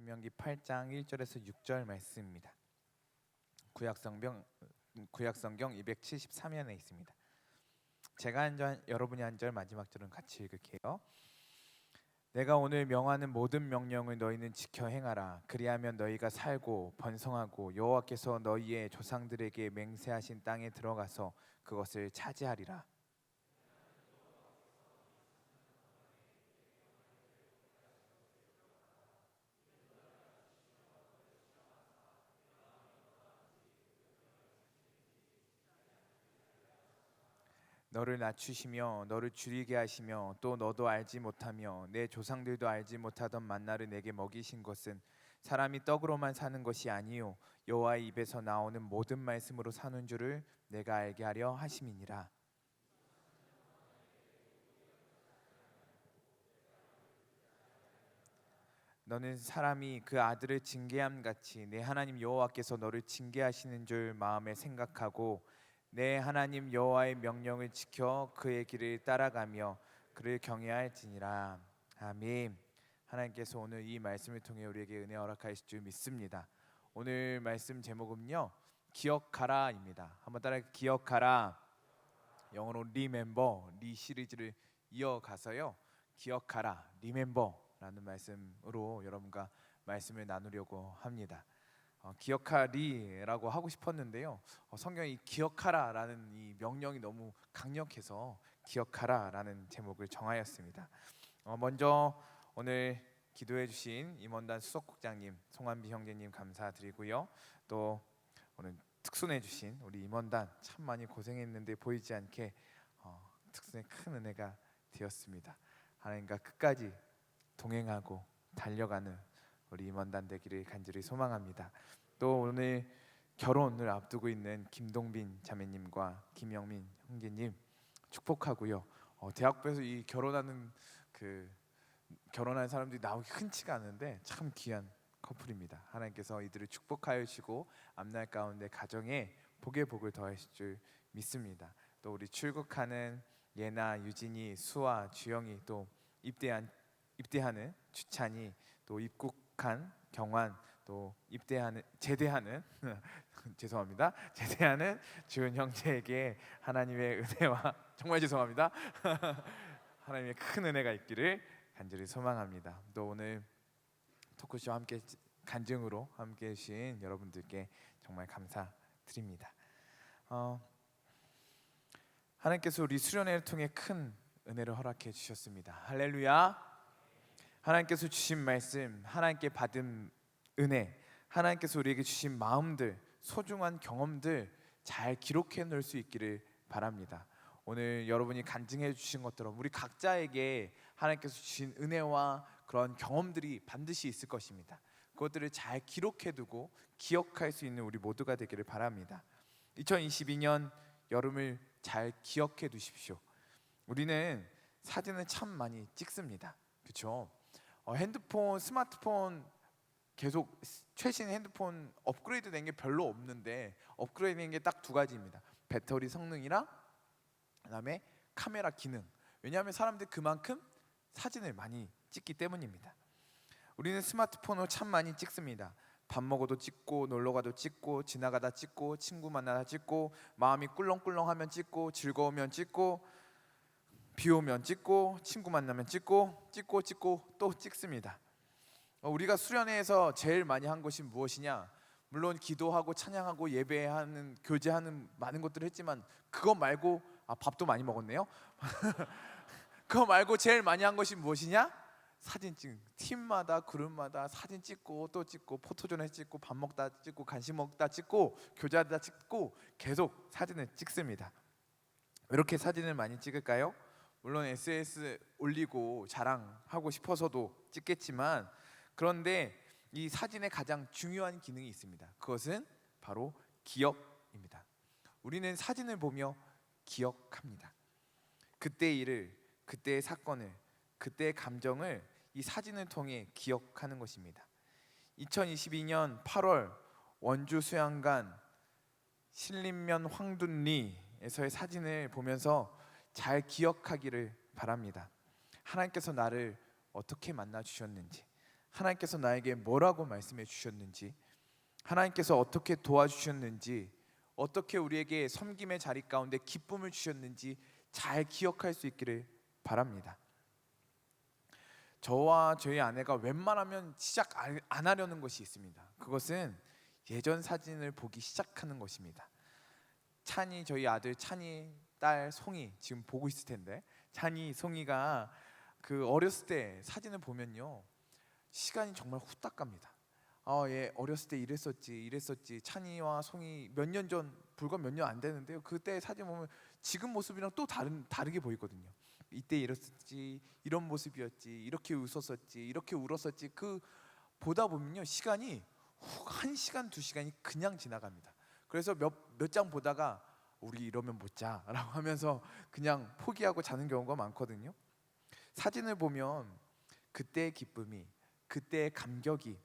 신명기 8장 1절에서 6절 말씀입니다. 구약성경 273면에 있습니다. 제가 한 절, 여러분이 한 절, 마지막 절은 같이 읽을게요. 내가 오늘 명하는 모든 명령을 너희는 지켜 행하라. 그리하면 너희가 살고 번성하고 여호와께서 너희의 조상들에게 맹세하신 땅에 들어가서 그것을 차지하리라. 너를 낮추시며 너를 줄이게 하시며 또 너도 알지 못하며 내 조상들도 알지 못하던 만나를 내게 먹이신 것은 사람이 떡으로만 사는 것이 아니요 여호와의 입에서 나오는 모든 말씀으로 사는 줄을 내가 알게 하려 하심이니라. 너는 사람이 그 아들을 징계함 같이 내 하나님 여호와께서 너를 징계하시는 줄 마음에 생각하고 내 하나님 여호와의 명령을 지켜 그의 길을 따라가며 그를 경외할지니라. 아멘. 하나님께서 오늘 이 말씀을 통해 우리에게 은혜 허락하실 줄 믿습니다. 오늘 말씀 제목은요, 기억하라입니다. 한번 따라 기억하라. 영어로 remember, 리 시리즈를 이어가서요, 기억하라, remember라는 말씀으로 여러분과 말씀을 나누려고 합니다. 기억하리라고 하고 싶었는데요, 성경이 기억하라라는 이 명령이 너무 강력해서 기억하라라는 제목을 정하였습니다. 먼저 오늘 기도해 주신 임원단 수석국장님, 송한비 형제님 감사드리고요. 또 오늘 특순해 주신 우리 임원단 참 많이 고생했는데 보이지 않게 특순에 큰 은혜가 되었습니다. 하나님과 끝까지 동행하고 달려가는 우리 임원단 되기를 간절히 소망합니다. 또 오늘 결혼을 앞두고 있는 김동빈 자매님과 김영민 형제님 축복하고요. 대학부에서 이 결혼하는 사람들이 나오기 흔치가 않은데 참 귀한 커플입니다. 하나님께서 이들을 축복하여 주시고 앞날 가운데 가정에 복의 복을 더하실 줄 믿습니다. 또 우리 출국하는 예나, 유진이, 수아, 주영이, 또 입대하는 주찬이, 또 입국한 경환, 또 제대하는 죄송합니다. 제대하는 주은 형제에게 하나님의 은혜와 정말 죄송합니다. 하나님의 큰 은혜가 있기를 간절히 소망합니다. 또 오늘 토크쇼 함께 간증으로 함께 해주신 여러분들께 정말 감사드립니다. 하나님께서 우리 수련회를 통해 큰 은혜를 허락해 주셨습니다. 할렐루야. 하나님께서 주신 말씀, 하나님께 받은 은혜, 하나님께서 우리에게 주신 마음들, 소중한 경험들 잘 기록해 놓을 수 있기를 바랍니다. 오늘 여러분이 간증해 주신 것처럼 우리 각자에게 하나님께서 주신 은혜와 그런 경험들이 반드시 있을 것입니다. 그것들을 잘 기록해 두고 기억할 수 있는 우리 모두가 되기를 바랍니다. 2022년 여름을 잘 기억해 두십시오. 우리는 사진을 참 많이 찍습니다. 그렇죠? 핸드폰, 스마트폰 계속 최신 핸드폰 업그레이드 된 게 별로 없는데 업그레이드 된 게 딱 두 가지입니다. 배터리 성능이랑 그다음에 카메라 기능. 왜냐하면 사람들이 그만큼 사진을 많이 찍기 때문입니다. 우리는 스마트폰으로 참 많이 찍습니다. 밥 먹어도 찍고, 놀러 가도 찍고, 지나가다 찍고, 친구 만나다 찍고, 마음이 꿀렁꿀렁하면 찍고, 즐거우면 찍고, 비 오면 찍고, 친구 만나면 찍고 또 찍습니다. 우리가 수련회에서 제일 많이 한 것이 무엇이냐? 물론 기도하고 찬양하고 예배하는, 교제하는 많은 것들을 했지만 그거 말고 밥도 많이 먹었네요. 그거 말고 제일 많이 한 것이 무엇이냐? 사진 찍는, 팀마다 그룹마다 사진 찍고 또 찍고, 포토존에 찍고, 밥 먹다 찍고, 간식 먹다 찍고, 교제하다 찍고, 계속 사진을 찍습니다. 왜 이렇게 사진을 많이 찍을까요? 물론 SNS 올리고 자랑하고 싶어서도 찍겠지만, 그런데 이 사진의 가장 중요한 기능이 있습니다. 그것은 바로 기억입니다. 우리는 사진을 보며 기억합니다. 그때의 일을, 그때의 사건을, 그때의 감정을 이 사진을 통해 기억하는 것입니다. 2022년 8월 원주 수양관 신림면 황둔리에서의 사진을 보면서 잘 기억하기를 바랍니다. 하나님께서 나를 어떻게 만나 주셨는지, 하나님께서 나에게 뭐라고 말씀해 주셨는지, 하나님께서 어떻게 도와주셨는지, 어떻게 우리에게 섬김의 자리 가운데 기쁨을 주셨는지 잘 기억할 수 있기를 바랍니다. 저와 저희 아내가 웬만하면 시작 안 하려는 것이 있습니다. 그것은 예전 사진을 보기 시작하는 것입니다. 찬이, 저희 아들 찬이, 딸 송이 지금 보고 있을 텐데, 찬이, 송이가 그 어렸을 때 사진을 보면요, 시간이 정말 후딱 갑니다. 얘 어렸을 때 이랬었지. 찬이와 송이 몇 년 전, 불과 몇 년 안 되는데요, 그때 사진 보면 지금 모습이랑 또 다르게 보이거든요. 이때 이랬었지, 이런 모습이었지, 이렇게 웃었었지, 이렇게 울었었지. 그 보다 보면요, 시간이 훅 1시간, 2시간이 그냥 지나갑니다. 그래서 몇 장 보다가 우리 이러면 못 자라고 하면서 그냥 포기하고 자는 경우가 많거든요. 사진을 보면 그때의 기쁨이, 그때의 감격이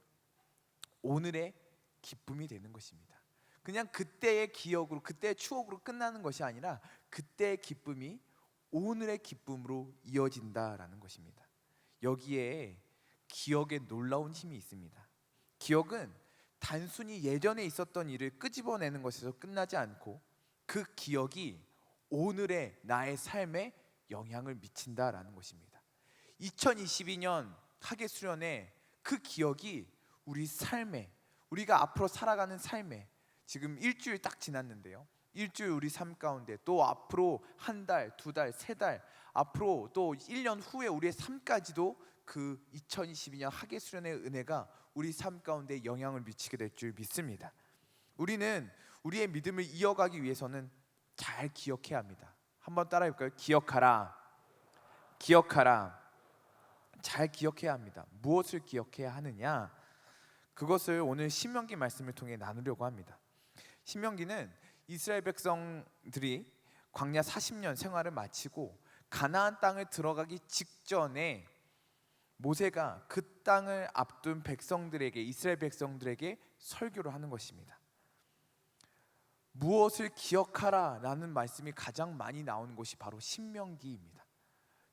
오늘의 기쁨이 되는 것입니다. 그냥 그때의 기억으로, 그때의 추억으로 끝나는 것이 아니라 그때의 기쁨이 오늘의 기쁨으로 이어진다라는 것입니다. 여기에 기억에 놀라운 힘이 있습니다. 기억은 단순히 예전에 있었던 일을 끄집어내는 것에서 끝나지 않고 그 기억이 오늘의 나의 삶에 영향을 미친다라는 것입니다. 2022년 학예 수련회, 그 기억이 우리 삶에, 우리가 앞으로 살아가는 삶에, 지금 일주일 딱 지났는데요, 일주일 우리 삶 가운데 또 앞으로 한 달, 두 달, 세 달, 앞으로 또 1년 후에 우리의 삶까지도 그 2022년 학예 수련의 은혜가 우리 삶 가운데 영향을 미치게 될 줄 믿습니다. 우리는 우리의 믿음을 이어가기 위해서는 잘 기억해야 합니다. 한번 따라해 볼까요? 기억하라. 기억하라. 잘 기억해야 합니다. 무엇을 기억해야 하느냐? 그것을 오늘 신명기 말씀을 통해 나누려고 합니다. 신명기는 이스라엘 백성들이 광야 40년 생활을 마치고 가나안 땅을 들어가기 직전에 모세가 그 땅을 앞둔 백성들에게, 이스라엘 백성들에게 설교를 하는 것입니다. 무엇을 기억하라 라는 말씀이 가장 많이 나오는 곳이 바로 신명기입니다.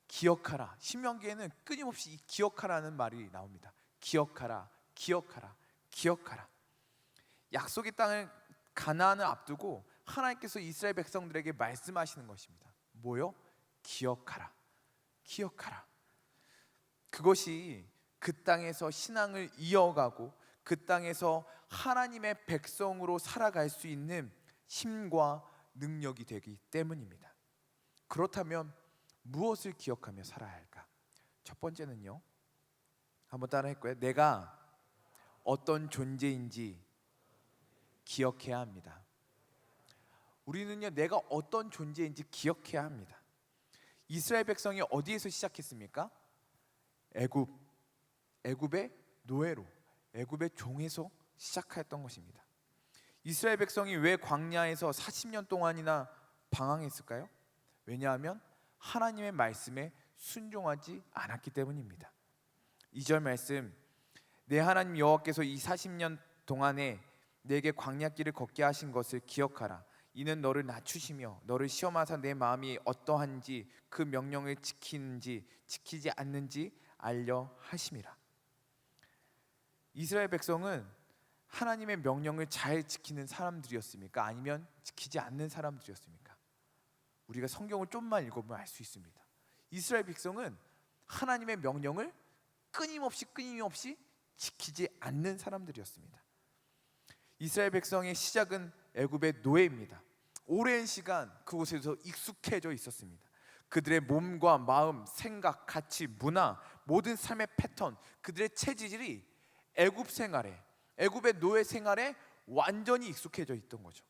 기억하라. 신명기에는 끊임없이 이 기억하라는 말이 나옵니다. 기억하라, 기억하라, 기억하라. 약속의 땅을, 가나안을 앞두고 하나님께서 이스라엘 백성들에게 말씀하시는 것입니다. 뭐요? 기억하라, 기억하라. 그것이 그 땅에서 신앙을 이어가고 그 땅에서 하나님의 백성으로 살아갈 수 있는 힘과 능력이 되기 때문입니다. 그렇다면 무엇을 기억하며 살아야 할까? 첫 번째는요, 한번 따라할 거예요. 내가 어떤 존재인지 기억해야 합니다. 우리는요, 내가 어떤 존재인지 기억해야 합니다. 이스라엘 백성이 어디에서 시작했습니까? 애굽의 노예로, 애굽의 종에서 시작했던 것입니다. 이스라엘 백성이 왜 광야에서 40년 동안이나 방황했을까요? 왜냐하면 하나님의 말씀에 순종하지 않았기 때문입니다. 2절 말씀, 내 하나님 여호와께서 이 40년 동안에 내게 광야길을 걷게 하신 것을 기억하라. 이는 너를 낮추시며 너를 시험하사 내 마음이 어떠한지 그 명령을 지키는지 지키지 않는지 알려 하심이라. 이스라엘 백성은 하나님의 명령을 잘 지키는 사람들이었습니까? 아니면 지키지 않는 사람들이었습니까? 우리가 성경을 좀만 읽어보면 알 수 있습니다. 이스라엘 백성은 하나님의 명령을 끊임없이 지키지 않는 사람들이었습니다. 이스라엘 백성의 시작은 애굽의 노예입니다. 오랜 시간 그곳에서 익숙해져 있었습니다. 그들의 몸과 마음, 생각, 가치, 문화, 모든 삶의 패턴, 그들의 체질이 애굽 생활에, 애굽의 노예 생활에 완전히 익숙해져 있던 거죠.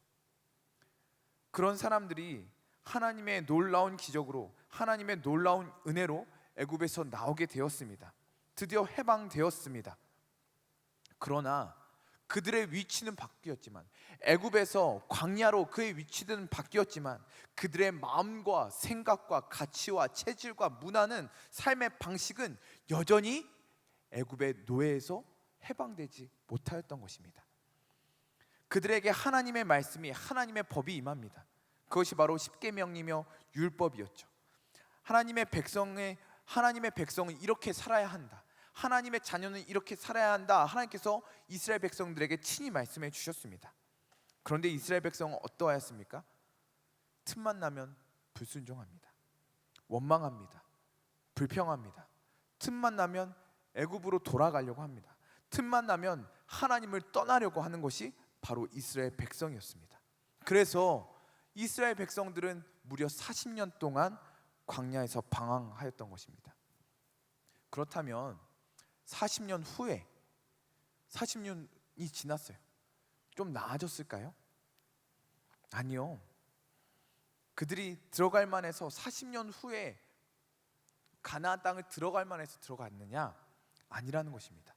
그런 사람들이 하나님의 놀라운 기적으로, 하나님의 놀라운 은혜로 애굽에서 나오게 되었습니다. 드디어 해방되었습니다. 그러나 그들의 위치는 바뀌었지만, 애굽에서 광야로 그의 위치는 바뀌었지만 그들의 마음과 생각과 가치와 체질과 문화는, 삶의 방식은 여전히 애굽의 노예에서 해방되지 못하였던 것입니다. 그들에게 하나님의 말씀이, 하나님의 법이 임합니다. 그것이 바로 십계명이며 율법이었죠. 하나님의 백성은 이렇게 살아야 한다. 하나님의 자녀는 이렇게 살아야 한다. 하나님께서 이스라엘 백성들에게 친히 말씀해 주셨습니다. 그런데 이스라엘 백성은 어떠하였습니까? 틈만 나면 불순종합니다. 원망합니다. 불평합니다. 틈만 나면 애굽으로 돌아가려고 합니다. 틈만 나면 하나님을 떠나려고 하는 것이 바로 이스라엘 백성이었습니다. 그래서 이스라엘 백성들은 무려 40년 동안 광야에서 방황하였던 것입니다. 그렇다면 40년 후에 40년이 지났어요. 좀 나아졌을까요? 아니요. 그들이 들어갈 만해서 40년 후에 가나안 땅을 들어갈 만해서 들어갔느냐? 아니라는 것입니다.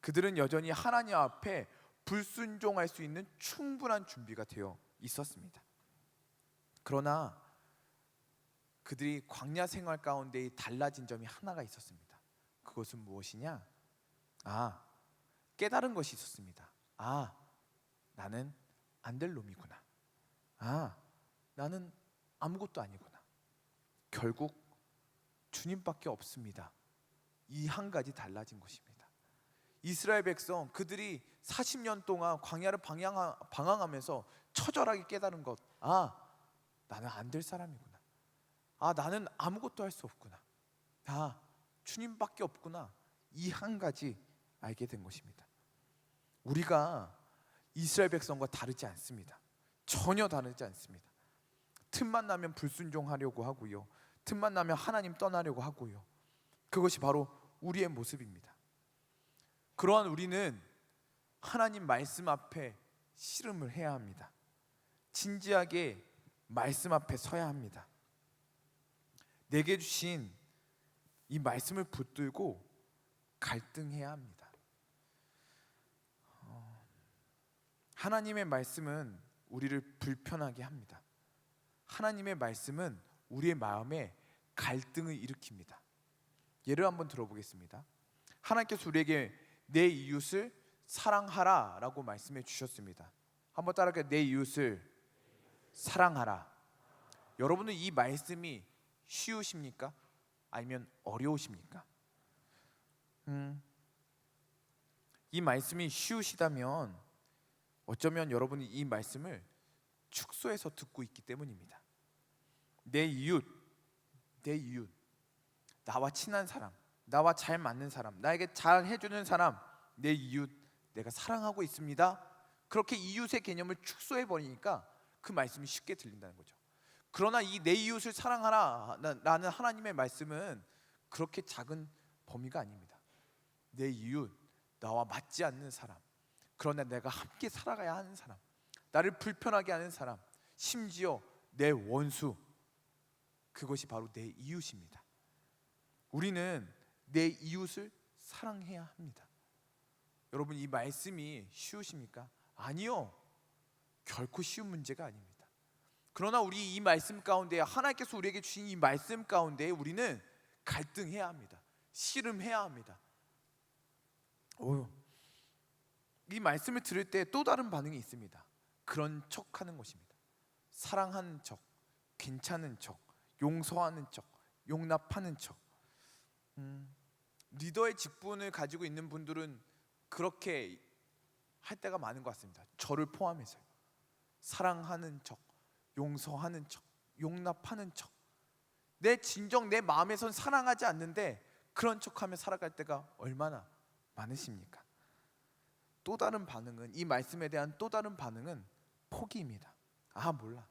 그들은 여전히 하나님 앞에 불순종할 수 있는 충분한 준비가 되어 있었습니다. 그러나 그들이 광야 생활 가운데 달라진 점이 하나가 있었습니다. 그것은 무엇이냐? 깨달은 것이 있었습니다. 나는 안 될 놈이구나. 나는 아무것도 아니구나. 결국 주님밖에 없습니다. 이 한 가지 달라진 것입니다. 이스라엘 백성, 그들이 40년 동안 광야를 방황하면서 처절하게 깨달은 것, 나는 안 될 사람이구나. 나는 아무것도 할 수 없구나. 주님밖에 없구나. 이 한 가지 알게 된 것입니다. 우리가 이스라엘 백성과 다르지 않습니다. 전혀 다르지 않습니다. 틈만 나면 불순종하려고 하고요, 틈만 나면 하나님 떠나려고 하고요. 그것이 바로 우리의 모습입니다. 그러한 우리는 하나님 말씀 앞에 씨름을 해야 합니다. 진지하게 말씀 앞에 서야 합니다. 내게 주신 이 말씀을 붙들고 갈등해야 합니다. 하나님의 말씀은 우리를 불편하게 합니다. 하나님의 말씀은 우리의 마음에 갈등을 일으킵니다. 예를 한번 들어보겠습니다. 하나님께서 우리에게 내 이웃을 사랑하라 라고 말씀해 주셨습니다. 한번 따라할게요. 내 이웃을 사랑하라. 여러분은 이 말씀이 쉬우십니까? 아니면 어려우십니까? 이 말씀이 쉬우시다면 어쩌면 여러분이 이 말씀을 축소해서 듣고 있기 때문입니다. 내 이웃, 나와 친한 사람, 나와 잘 맞는 사람, 나에게 잘 해주는 사람, 내 이웃, 내가 사랑하고 있습니다. 그렇게 이웃의 개념을 축소해 버리니까 그 말씀이 쉽게 들린다는 거죠. 그러나 이 내 이웃을 사랑하라 라는 하나님의 말씀은 그렇게 작은 범위가 아닙니다. 내 이웃, 나와 맞지 않는 사람, 그러나 내가 함께 살아가야 하는 사람, 나를 불편하게 하는 사람, 심지어 내 원수, 그것이 바로 내 이웃입니다. 우리는 내 이웃을 사랑해야 합니다. 여러분, 이 말씀이 쉬우십니까? 아니요, 결코 쉬운 문제가 아닙니다. 그러나 우리 이 말씀 가운데, 하나님께서 우리에게 주신 이 말씀 가운데 우리는 갈등해야 합니다. 씨름해야 합니다. 이 말씀을 들을 때 또 다른 반응이 있습니다. 그런 척하는 것입니다. 사랑하는 척, 괜찮은 척, 용서하는 척, 용납하는 척. 리더의 직분을 가지고 있는 분들은 그렇게 할 때가 많은 것 같습니다. 저를 포함해서요. 사랑하는 척, 용서하는 척, 용납하는 척. 내 진정, 내 마음에선 사랑하지 않는데 그런 척하며 살아갈 때가 얼마나 많으십니까? 또 다른 반응은, 이 말씀에 대한 또 다른 반응은 포기입니다. 몰라,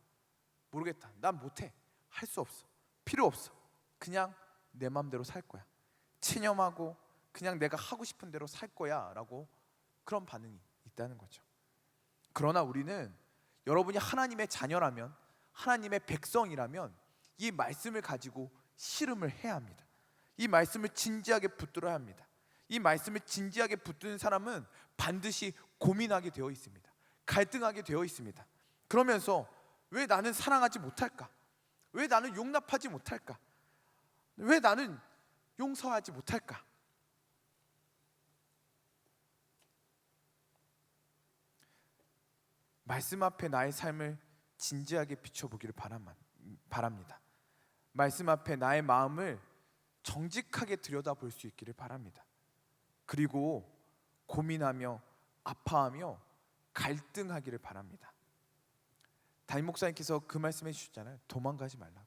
모르겠다, 난 못해, 할 수 없어, 필요 없어, 그냥 내 마음대로 살 거야, 체념하고 그냥 내가 하고 싶은 대로 살 거야 라고 그런 반응이 있다는 거죠. 그러나 우리는, 여러분이 하나님의 자녀라면, 하나님의 백성이라면 이 말씀을 가지고 씨름을 해야 합니다. 이 말씀을 진지하게 붙들어야 합니다. 이 말씀을 진지하게 붙드는 사람은 반드시 고민하게 되어 있습니다. 갈등하게 되어 있습니다. 그러면서 왜 나는 사랑하지 못할까? 왜 나는 용납하지 못할까? 왜 나는 용서하지 못할까? 말씀 앞에 나의 삶을 진지하게 비춰보기를 바랍니다. 말씀 앞에 나의 마음을 정직하게 들여다볼 수 있기를 바랍니다. 그리고 고민하며 아파하며 갈등하기를 바랍니다. 담임 목사님께서 그 말씀해 주셨잖아요. 도망가지 말라고요.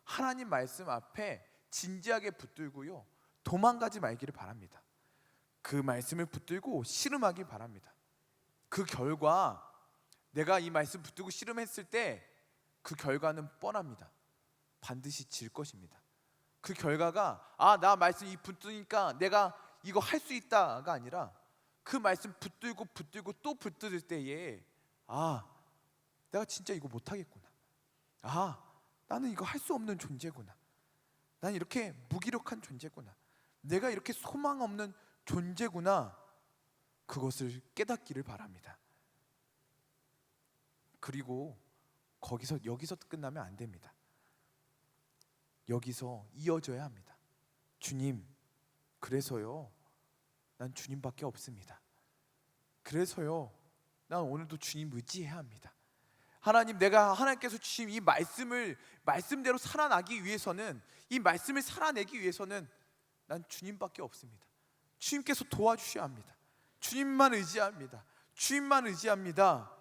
하나님 말씀 앞에 진지하게 붙들고요, 도망가지 말기를 바랍니다. 그 말씀을 붙들고 씨름하기 바랍니다. 그 결과, 내가 이 말씀 붙들고 씨름했을 때 그 결과는 뻔합니다. 반드시 질 것입니다. 그 결과가 나 말씀 이 붙드니까 내가 이거 할 수 있다가 아니라, 그 말씀 붙들고 또 붙들 때에 내가 진짜 이거 못하겠구나, 나는 이거 할 수 없는 존재구나, 난 이렇게 무기력한 존재구나, 내가 이렇게 소망 없는 존재구나, 그것을 깨닫기를 바랍니다. 그리고 여기서 끝나면 안 됩니다. 여기서 이어져야 합니다. 주님, 그래서요, 난 주님밖에 없습니다. 그래서요, 난 오늘도 주님 의지해야 합니다. 하나님, 내가 하나님께서 주신 이 말씀대로 살아나기 위해서는, 이 말씀을 살아내기 위해서는 난 주님밖에 없습니다. 주님께서 도와주셔야 합니다. 주님만 의지합니다. 주님만 의지합니다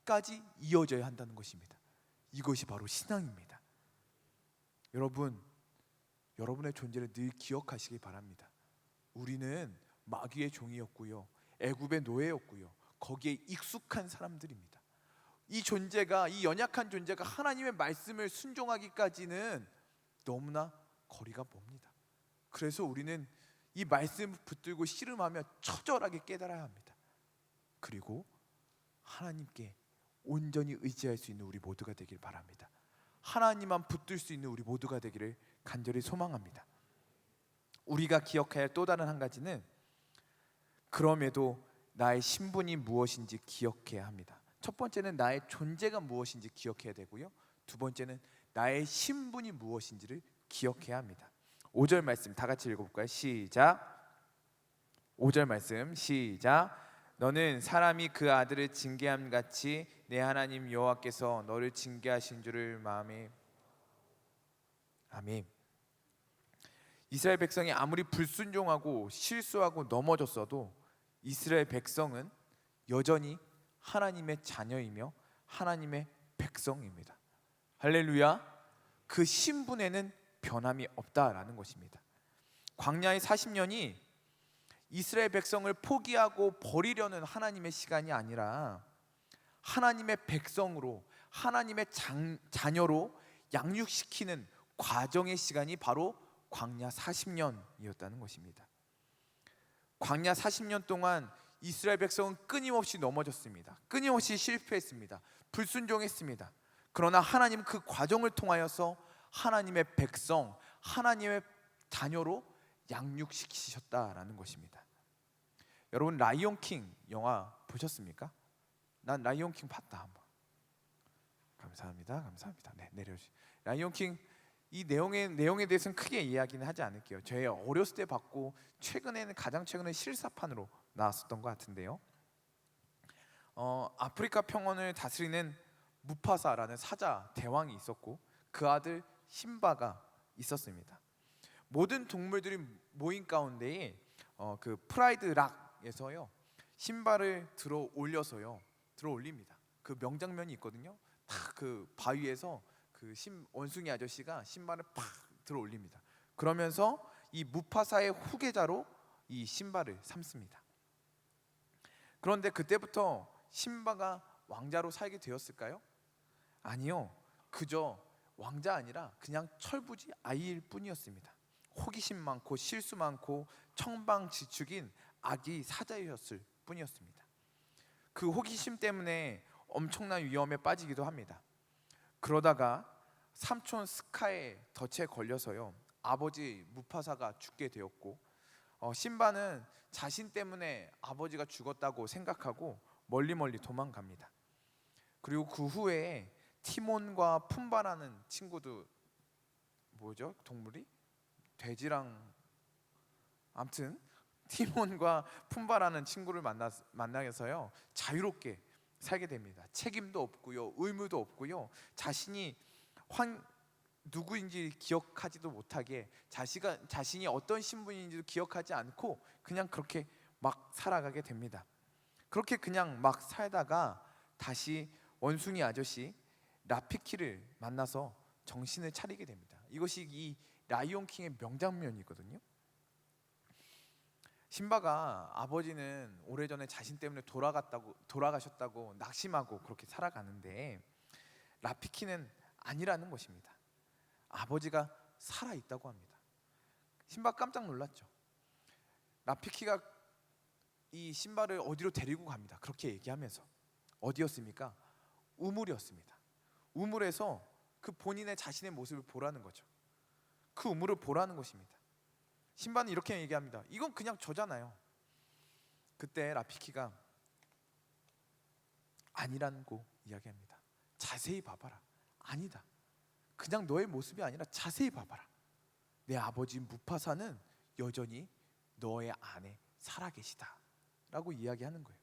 까지 이어져야 한다는 것입니다. 이것이 바로 신앙입니다. 여러분의 존재를 늘 기억하시기 바랍니다. 우리는 마귀의 종이었고요, 애굽의 노예였고요, 거기에 익숙한 사람들입니다. 이 연약한 존재가 하나님의 말씀을 순종하기까지는 너무나 거리가 멉니다. 그래서 우리는 이 말씀을 붙들고 씨름하며 처절하게 깨달아야 합니다. 그리고 하나님께 온전히 의지할 수 있는 우리 모두가 되길 바랍니다. 하나님만 붙들 수 있는 우리 모두가 되기를 간절히 소망합니다. 우리가 기억해야 할 또 다른 한 가지는, 그럼에도 나의 신분이 무엇인지 기억해야 합니다. 첫 번째는 나의 존재가 무엇인지 기억해야 되고요, 두 번째는 나의 신분이 무엇인지를 기억해야 합니다. 5절 말씀 다 같이 읽어볼까요? 시작. 5절 말씀 시작. 너는 사람이 그 아들을 징계함 같이 내 하나님 여호와께서 너를 징계하신 줄을 마음에. 아멘. 이스라엘 백성이 아무리 불순종하고 실수하고 넘어졌어도 이스라엘 백성은 여전히 하나님의 자녀이며 하나님의 백성입니다. 할렐루야. 그 신분에는 변함이 없다라는 것입니다. 광야의 40년이 이스라엘 백성을 포기하고 버리려는 하나님의 시간이 아니라 하나님의 백성으로, 하나님의 자녀로 양육시키는 과정의 시간이 바로 광야 40년이었다는 것입니다. 광야 40년 동안 이스라엘 백성은 끊임없이 넘어졌습니다. 끊임없이 실패했습니다. 불순종했습니다. 그러나 하나님은 그 과정을 통하여서 하나님의 백성, 하나님의 자녀로 양육시키셨다라는 것입니다. 여러분, 라이온킹 영화 보셨습니까? 난 라이온킹 봤다 한번. 감사합니다. 네, 내려주시. 라이온킹 이 내용에 대해서는 크게 이야기는 하지 않을게요. 저희 어렸을 때 봤고 가장 최근에 실사판으로 나왔었던 것 같은데요. 아프리카 평원을 다스리는 무파사라는 사자 대왕이 있었고 그 아들 심바가 있었습니다. 모든 동물들이 모인 가운데에 그 프라이드 락에서요, 심바를 들어 올립니다. 그 명장면이 있거든요. 딱 그 바위에서 그 원숭이 아저씨가 신발을 팍 들어 올립니다. 그러면서 이 무파사의 후계자로 이 신바를 삼습니다. 그런데 그때부터 신바가 왕자로 살게 되었을까요? 아니요. 그저 왕자 아니라 그냥 철부지 아이일 뿐이었습니다. 호기심 많고 실수 많고 청방지축인 아기 사자였을 뿐이었습니다. 그 호기심 때문에 엄청난 위험에 빠지기도 합니다. 그러다가 삼촌 스카의 덫에 걸려서요, 아버지 무파사가 죽게 되었고 심바는 자신 때문에 아버지가 죽었다고 생각하고 멀리 도망갑니다. 그리고 그 후에 티몬과 푼바라는 친구도, 뭐죠? 동물이? 돼지랑, 아무튼 티몬과 푼바라는 친구를 만나서요 자유롭게 살게 됩니다. 책임도 없고요, 의무도 없고요, 자신이 누구인지 기억하지도 못하게 자신이 어떤 신분인지도 기억하지 않고 그냥 그렇게 막 살아가게 됩니다. 그렇게 그냥 막 살다가 다시 원숭이 아저씨 라피키를 만나서 정신을 차리게 됩니다. 이것이 이 라이온 킹의 명장면이거든요. 심바가 아버지는 오래전에 자신 때문에 돌아가셨다고 낙심하고 그렇게 살아가는데 라피키는 아니라는 것입니다. 아버지가 살아 있다고 합니다. 심바 깜짝 놀랐죠. 라피키가 이 심바를 어디로 데리고 갑니다. 그렇게 얘기하면서 어디였습니까? 우물이었습니다. 우물에서 그 본인의 자신의 모습을 보라는 거죠. 그 우물을 보라는 것입니다. 심바는 이렇게 얘기합니다. 이건 그냥 저잖아요. 그때 라피키가 아니라고 이야기합니다. 자세히 봐봐라. 아니다. 그냥 너의 모습이 아니라 자세히 봐봐라. 내 아버지 무파사는 여전히 너의 안에 살아계시다 라고 이야기하는 거예요.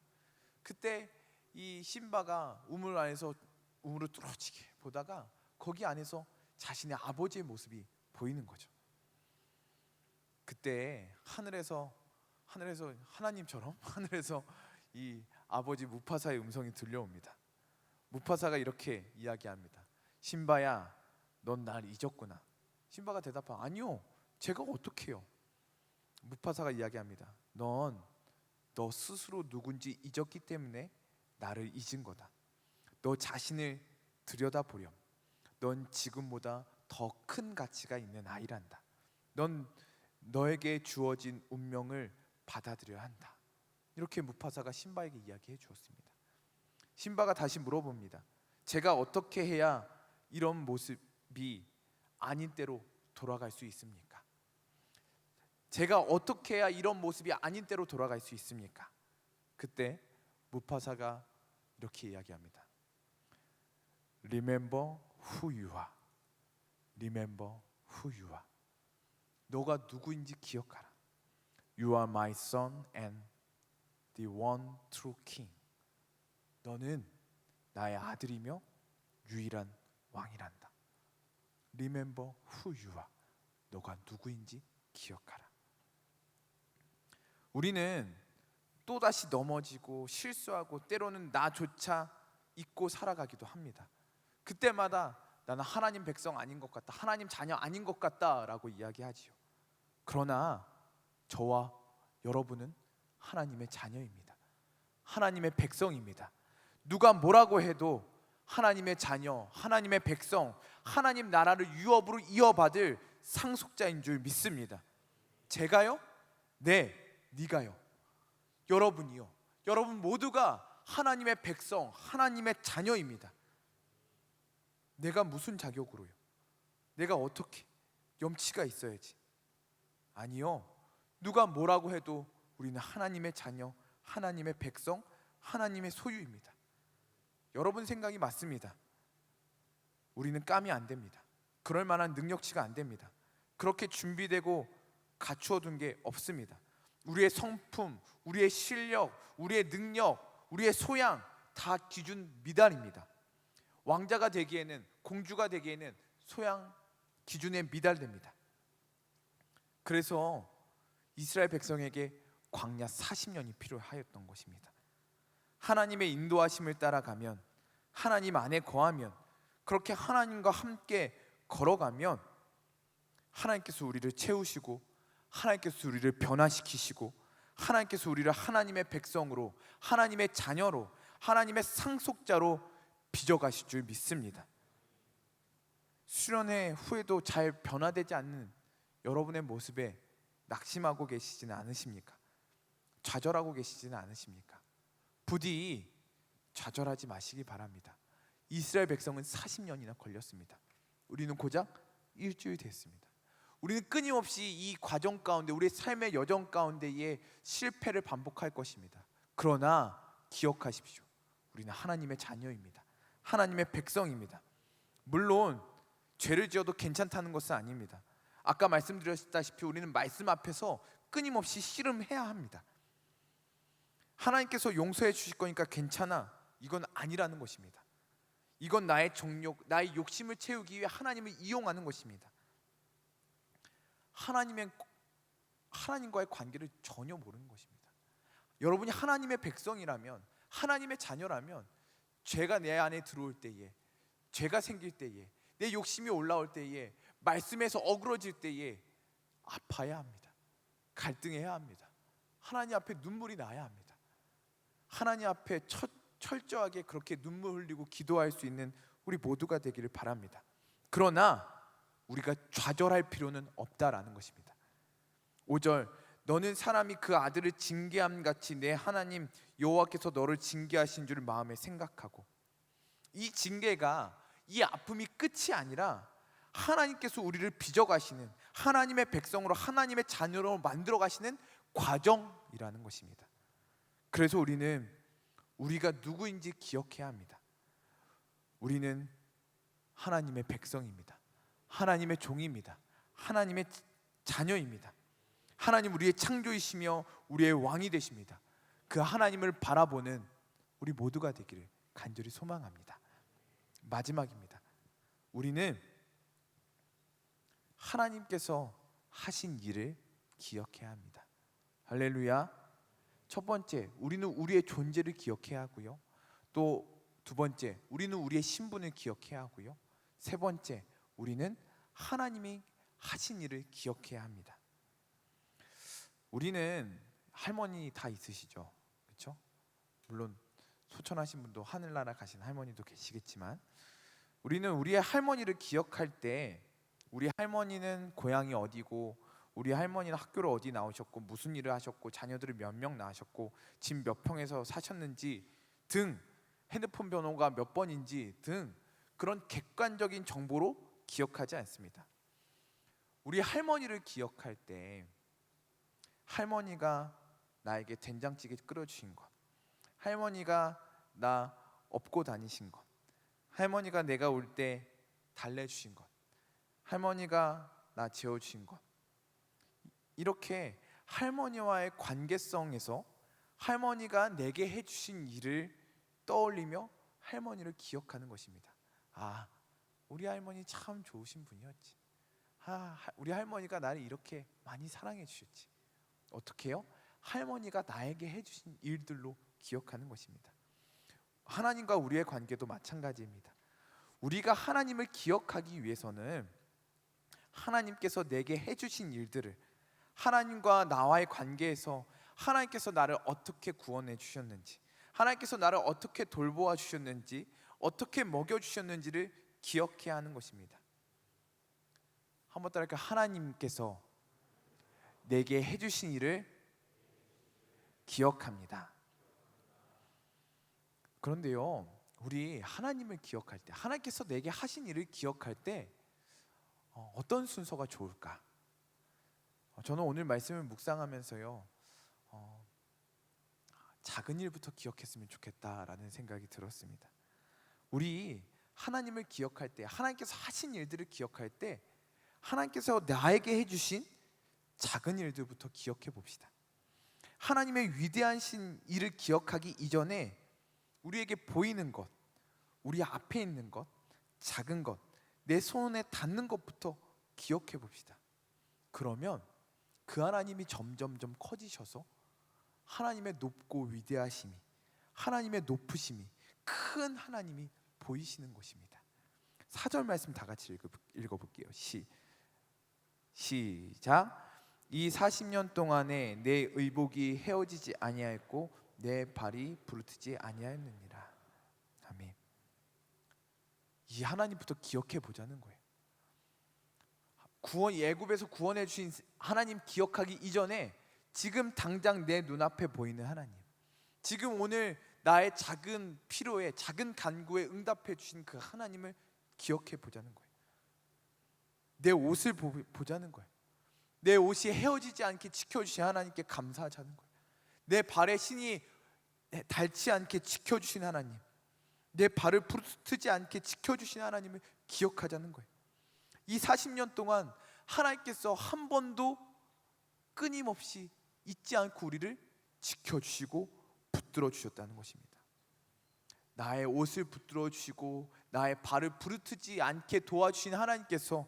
그때 이 심바가 우물 안에서 우물을 뚫어지게 보다가 거기 안에서 자신의 아버지의 모습이 보이는 거죠. 그때 하늘에서 하나님처럼 하늘에서 이 아버지 무파사의 음성이 들려옵니다. 무파사가 이렇게 이야기합니다. 심바야, 넌 날 잊었구나. 심바가 대답하고 아니요, 제가 어떻게요? 무파사가 이야기합니다. 넌 너 스스로 누군지 잊었기 때문에 나를 잊은 거다. 너 자신을 들여다보렴. 넌 지금보다 더 큰 가치가 있는 아이란다. 넌 너에게 주어진 운명을 받아들여야 한다. 이렇게 무파사가 심바에게 이야기해 주었습니다. 심바가 다시 물어봅니다. 제가 어떻게 해야 이런 모습이 아닌 때로 돌아갈 수 있습니까? 제가 어떻게 해야 이런 모습이 아닌 때로 돌아갈 수 있습니까? 그때 무파사가 이렇게 이야기합니다. Remember who you are. Remember who you are. 너가 누구인지 기억하라. You are my son and the one true king. 너는 나의 아들이며 유일한 왕이란다. Remember who you are. 너가 누구인지 기억하라. 우리는 또다시 넘어지고 실수하고 때로는 나조차 잊고 살아가기도 합니다. 그때마다 나는 하나님 백성 아닌 것 같다, 하나님 자녀 아닌 것 같다라고 이야기하지요. 그러나 저와 여러분은 하나님의 자녀입니다. 하나님의 백성입니다. 누가 뭐라고 해도 하나님의 자녀, 하나님의 백성, 하나님 나라를 유업으로 이어받을 상속자인 줄 믿습니다. 제가요? 네, 네가요. 여러분이요. 여러분 모두가 하나님의 백성, 하나님의 자녀입니다. 내가 무슨 자격으로요? 내가 어떻게 염치가 있어야지? 아니요. 누가 뭐라고 해도 우리는 하나님의 자녀, 하나님의 백성, 하나님의 소유입니다. 여러분 생각이 맞습니다. 우리는 깜이 안 됩니다. 그럴 만한 능력치가 안 됩니다. 그렇게 준비되고 갖추어둔 게 없습니다. 우리의 성품, 우리의 실력, 우리의 능력, 우리의 소양 다 기준 미달입니다. 왕자가 되기에는, 공주가 되기에는 소양 기준에 미달됩니다. 그래서 이스라엘 백성에게 광야 40년이 필요하였던 것입니다. 하나님의 인도하심을 따라가면, 하나님 안에 거하면, 그렇게 하나님과 함께 걸어가면 하나님께서 우리를 채우시고, 하나님께서 우리를 변화시키시고, 하나님께서 우리를 하나님의 백성으로, 하나님의 자녀로, 하나님의 상속자로 빚어가실 줄 믿습니다. 수련회 후에도 잘 변화되지 않는 여러분의 모습에 낙심하고 계시지는 않으십니까? 좌절하고 계시지는 않으십니까? 부디 좌절하지 마시기 바랍니다. 이스라엘 백성은 40년이나 걸렸습니다. 우리는 고작 일주일 됐습니다. 우리는 끊임없이 이 과정 가운데, 우리의 삶의 여정 가운데에 실패를 반복할 것입니다. 그러나 기억하십시오. 우리는 하나님의 자녀입니다. 하나님의 백성입니다. 물론 죄를 지어도 괜찮다는 것은 아닙니다. 아까 말씀드렸다시피 우리는 말씀 앞에서 끊임없이 씨름해야 합니다. 하나님께서 용서해 주실 거니까 괜찮아, 이건 아니라는 것입니다. 이건 나의 정욕, 나의 욕심을 채우기 위해 하나님을 이용하는 것입니다. 하나님과의 관계를 전혀 모르는 것입니다. 여러분이 하나님의 백성이라면, 하나님의 자녀라면, 죄가 내 안에 들어올 때에, 죄가 생길 때에, 내 욕심이 올라올 때에, 말씀에서 어그러질 때에 아파야 합니다. 갈등해야 합니다. 하나님 앞에 눈물이 나야 합니다. 하나님 앞에 철저하게 그렇게 눈물 흘리고 기도할 수 있는 우리 모두가 되기를 바랍니다. 그러나 우리가 좌절할 필요는 없다라는 것입니다. 5절, 너는 사람이 그 아들을 징계함 같이 내 하나님 여호와께서 너를 징계하신 줄 마음에 생각하고, 이 징계가, 이 아픔이 끝이 아니라 하나님께서 우리를 빚어가시는, 하나님의 백성으로, 하나님의 자녀로 만들어 가시는 과정이라는 것입니다. 그래서 우리는 우리가 누구인지 기억해야 합니다. 우리는 하나님의 백성입니다. 하나님의 종입니다. 하나님의 자녀입니다. 하나님 우리의 창조이시며 우리의 왕이 되십니다. 그 하나님을 바라보는 우리 모두가 되기를 간절히 소망합니다. 마지막입니다. 우리는 하나님께서 하신 일을 기억해야 합니다. 할렐루야. 첫 번째, 우리는 우리의 존재를 기억해야 하고요. 또 두 번째, 우리는 우리의 신분을 기억해야 하고요. 세 번째, 우리는 하나님이 하신 일을 기억해야 합니다. 우리는 할머니 다 있으시죠, 그렇죠? 물론 소천하신 분도 하늘나라 가신 할머니도 계시겠지만, 우리는 우리의 할머니를 기억할 때, 우리 할머니는 고향이 어디고, 우리 할머니는 학교를 어디 나오셨고, 무슨 일을 하셨고, 자녀들을 몇 명 낳으셨고, 집 몇 평에서 사셨는지 등, 핸드폰 번호가 몇 번인지 등, 그런 객관적인 정보로 기억하지 않습니다. 우리 할머니를 기억할 때, 할머니가 나에게 된장찌개 끓여주신 것, 할머니가 나 업고 다니신 것, 할머니가 내가 올 때 달래주신 것, 할머니가 나 재워주신 것, 이렇게 할머니와의 관계성에서 할머니가 내게 해주신 일을 떠올리며 할머니를 기억하는 것입니다. 아, 우리 할머니 참 좋으신 분이었지. 우리 할머니가 나를 이렇게 많이 사랑해 주셨지. 어떻게 해요? 할머니가 나에게 해주신 일들로 기억하는 것입니다. 하나님과 우리의 관계도 마찬가지입니다. 우리가 하나님을 기억하기 위해서는 하나님께서 내게 해주신 일들을, 하나님과 나와의 관계에서 하나님께서 나를 어떻게 구원해 주셨는지, 하나님께서 나를 어떻게 돌보아 주셨는지, 어떻게 먹여 주셨는지를 기억해야 하는 것입니다. 한번 따라할까요? 하나님께서 내게 해주신 일을 기억합니다. 그런데요, 우리 하나님을 기억할 때, 하나님께서 내게 하신 일을 기억할 때 어떤 순서가 좋을까? 저는 오늘 말씀을 묵상하면서요, 작은 일부터 기억했으면 좋겠다라는 생각이 들었습니다. 우리 하나님을 기억할 때, 하나님께서 하신 일들을 기억할 때, 하나님께서 나에게 해주신 작은 일들부터 기억해 봅시다. 하나님의 위대하신 일을 기억하기 이전에 우리에게 보이는 것, 우리 앞에 있는 것, 작은 것, 내 손에 닿는 것부터 기억해 봅시다. 그러면 그 하나님이 점점점 커지셔서 하나님의 높고 위대하심이, 하나님의 높으심이, 큰 하나님이 보이시는 것입니다. 4절 말씀 다 같이 읽어볼게요. 시작. 이 40년 동안에 내 의복이 헤어지지 아니하였고 내 발이 부르트지 아니하였느니라. 아멘. 이 하나님부터 기억해 보자는 거예요. 애굽에서 구원해 주신 하나님 기억하기 이전에 지금 당장 내 눈앞에 보이는 하나님, 지금 오늘 나의 작은 필요에, 작은 간구에 응답해 주신 그 하나님을 기억해 보자는 거예요. 내 옷을 보자는 거예요. 내 옷이 헤어지지 않게 지켜주신 하나님께 감사하자는 거예요. 내 발에 신이 닳지 않게 지켜주신 하나님, 내 발을 부르트지 않게 지켜주신 하나님을 기억하자는 거예요. 이 40년 동안 하나님께서 한 번도 끊임없이 잊지 않고 우리를 지켜주시고 붙들어 주셨다는 것입니다. 나의 옷을 붙들어 주시고 나의 발을 부르트지 않게 도와주신 하나님께서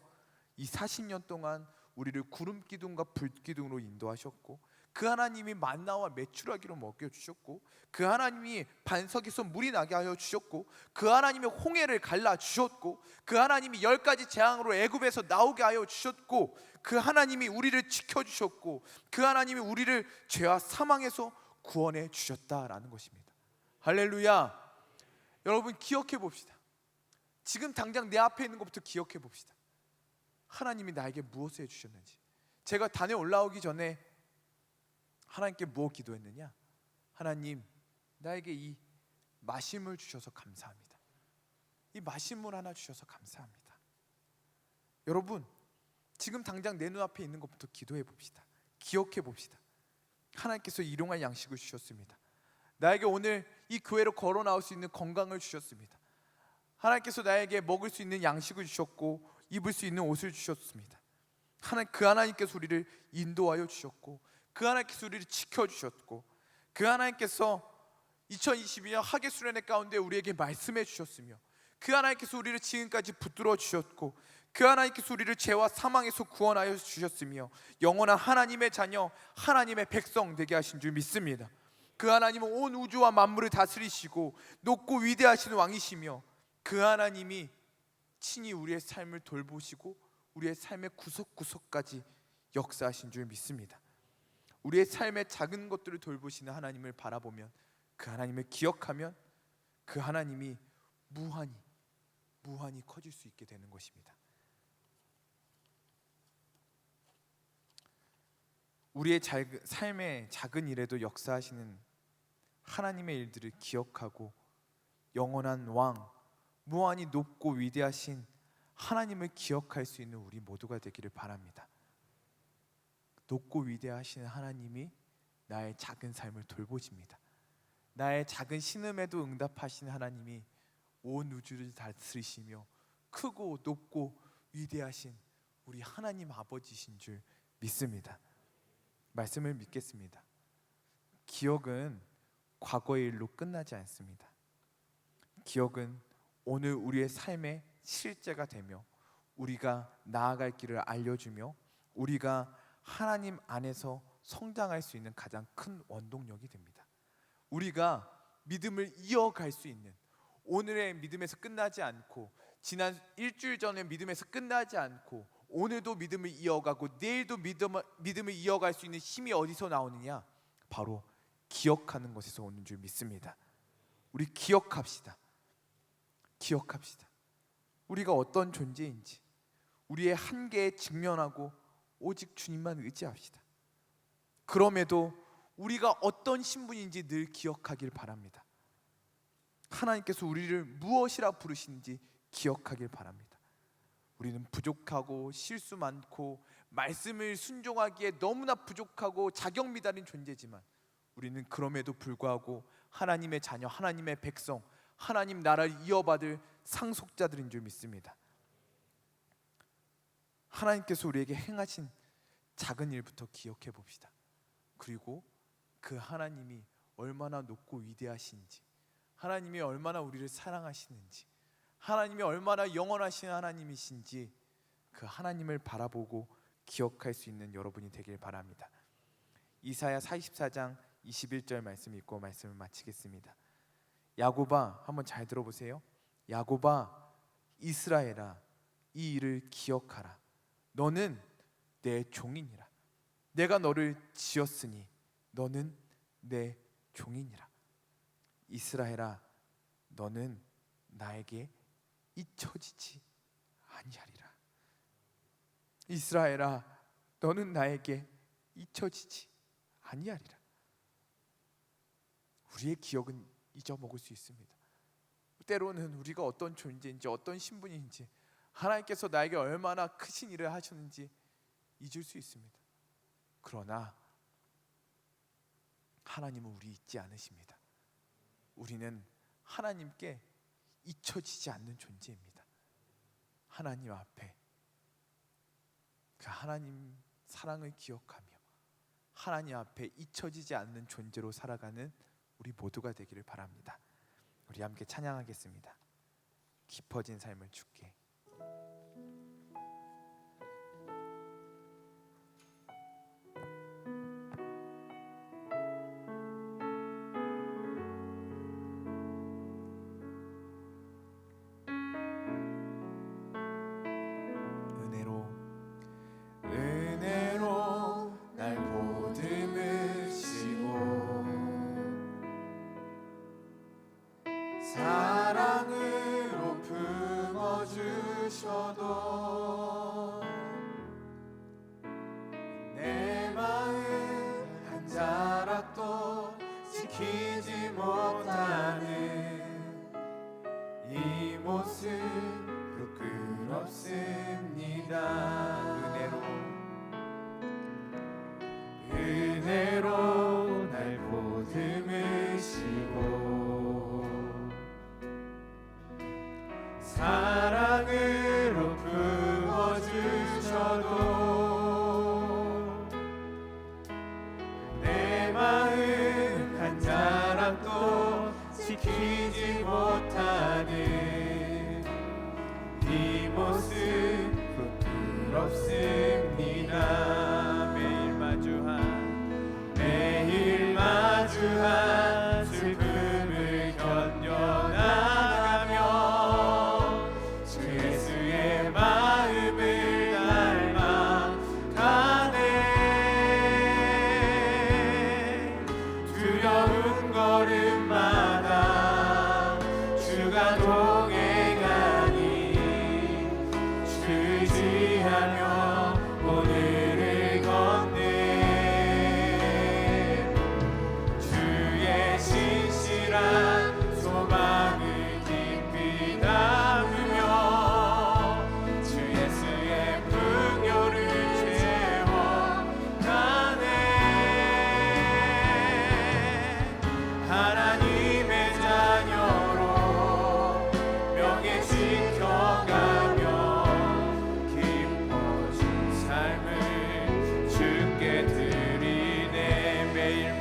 이 40년 동안 우리를 구름 기둥과 불 기둥으로 인도하셨고, 그 하나님이 만나와 메추라기로 먹여 주셨고, 그 하나님이 반석에서 물이 나게 하여 주셨고, 그 하나님이 홍해를 갈라 주셨고, 그 하나님이 10가지 재앙으로 애굽에서 나오게 하여 주셨고, 그 하나님이 우리를 지켜 주셨고, 그 하나님이 우리를 죄와 사망에서 구원해 주셨다라는 것입니다. 할렐루야. 여러분, 기억해 봅시다. 지금 당장 내 앞에 있는 것부터 기억해 봅시다. 하나님이 나에게 무엇을 해주셨는지. 제가 단에 올라오기 전에 하나님께 무엇 기도했느냐? 하나님, 나에게 이 마심을 주셔서 감사합니다. 이 마심물 하나 주셔서 감사합니다. 여러분, 지금 당장 내 눈앞에 있는 것부터 기도해 봅시다. 기억해 봅시다. 하나님께서 일용할 양식을 주셨습니다. 나에게 오늘 이 교회로 걸어 나올 수 있는 건강을 주셨습니다. 하나님께서 나에게 먹을 수 있는 양식을 주셨고 입을 수 있는 옷을 주셨습니다. 그 하나님께서 우리를 인도하여 주셨고, 그 하나님께서 우리를 지켜주셨고, 그 하나님께서 2022년 하계수련회 가운데 우리에게 말씀해 주셨으며, 그 하나님께서 우리를 지금까지 붙들어 주셨고, 그 하나님께서 우리를 죄와 사망에서 구원하여 주셨으며, 영원한 하나님의 자녀, 하나님의 백성 되게 하신 줄 믿습니다. 그 하나님은 온 우주와 만물을 다스리시고 높고 위대하신 왕이시며, 그 하나님이 친히 우리의 삶을 돌보시고 우리의 삶의 구석구석까지 역사하신 줄 믿습니다. 우리의 삶의 작은 것들을 돌보시는 하나님을 바라보면, 그 하나님을 기억하면, 그 하나님이 무한히 커질 수 있게 되는 것입니다. 우리의 삶의 작은 일에도 역사하시는 하나님의 일들을 기억하고, 영원한 왕, 무한히 높고 위대하신 하나님을 기억할 수 있는 우리 모두가 되기를 바랍니다. 높고 위대하신 하나님이 나의 작은 삶을 돌보십니다. 나의 작은 신음에도 응답하신 하나님이 온 우주를 다스리시며 크고 높고 위대하신 우리 하나님 아버지신 줄 믿습니다. 말씀을 믿겠습니다. 기억은 과거의 일로 끝나지 않습니다. 기억은 오늘 우리의 삶의 실제가 되며, 우리가 나아갈 길을 알려주며, 우리가 하나님 안에서 성장할 수 있는 가장 큰 원동력이 됩니다. 우리가 믿음을 이어갈 수 있는, 오늘의 믿음에서 끝나지 않고, 지난 일주일 전의 믿음에서 끝나지 않고, 오늘도 믿음을 이어가고 내일도 믿음을 이어갈 수 있는 힘이 어디서 나오느냐? 바로 기억하는 것에서 오는 줄 믿습니다. 우리 기억합시다. 우리가 어떤 존재인지, 우리의 한계에 직면하고 오직 주님만 의지합시다. 그럼에도 우리가 어떤 신분인지 늘 기억하길 바랍니다. 하나님께서 우리를 무엇이라 부르시는지 기억하길 바랍니다. 우리는 부족하고 실수 많고 말씀을 순종하기에 너무나 부족하고 자격미달인 존재지만, 우리는 그럼에도 불구하고 하나님의 자녀, 하나님의 백성, 하나님 나라를 이어받을 상속자들인 줄 믿습니다. 하나님께서 우리에게 행하신 작은 일부터 기억해 봅시다. 그리고 그 하나님이 얼마나 높고 위대하신지, 하나님이 얼마나 우리를 사랑하시는지, 하나님이 얼마나 영원하신 하나님이신지, 그 하나님을 바라보고 기억할 수 있는 여러분이 되길 바랍니다. 이사야 44장 21절 말씀 읽고 말씀을 마치겠습니다. 야곱아, 한번 잘 들어보세요. 야곱아, 이스라엘아, 이 일을 기억하라. 너는 내 종이니라. 내가 너를 지었으니 너는 내 종이니라. 이스라엘아, 너는 나에게 잊혀지지 아니하리라. 이스라엘아, 너는 나에게 잊혀지지 아니하리라. 우리의 기억은 잊어먹을 수 있습니다. 때로는 우리가 어떤 존재인지, 어떤 신분인지, 하나님께서 나에게 얼마나 크신 일을 하셨는지 잊을 수 있습니다. 그러나 하나님은 우리 잊지 않으십니다. 우리는 하나님께 잊혀지지 않는 존재입니다. 하나님 앞에 그 하나님 사랑을 기억하며 하나님 앞에 잊혀지지 않는 존재로 살아가는 우리 모두가 되기를 바랍니다. 우리 함께 찬양하겠습니다. 깊어진 삶을 주께. 은혜로 날 보듬으시고 사랑으로 품어주셔도 내 마음 한 자락도 지키지 못하는 이 모습 부끄럽습니다. 은혜로 날 보듬으시고 사랑으로 품어주셔도 내 마음 한 자락도 지키지 못하는 이 모습 부끄럽습니다. 매일 마주한 슬픔을 견뎌나가며 주 예수의 마음을 닮아가네. 두려운 걸음마다 주가 동행하니 주지하며 오늘을 걷네. 소망을 깊이 담으며 주 예수의 풍요를 채워가네. 하나님의 자녀로 명예 지켜가며 깊어진 삶을 주께 드리네. 매일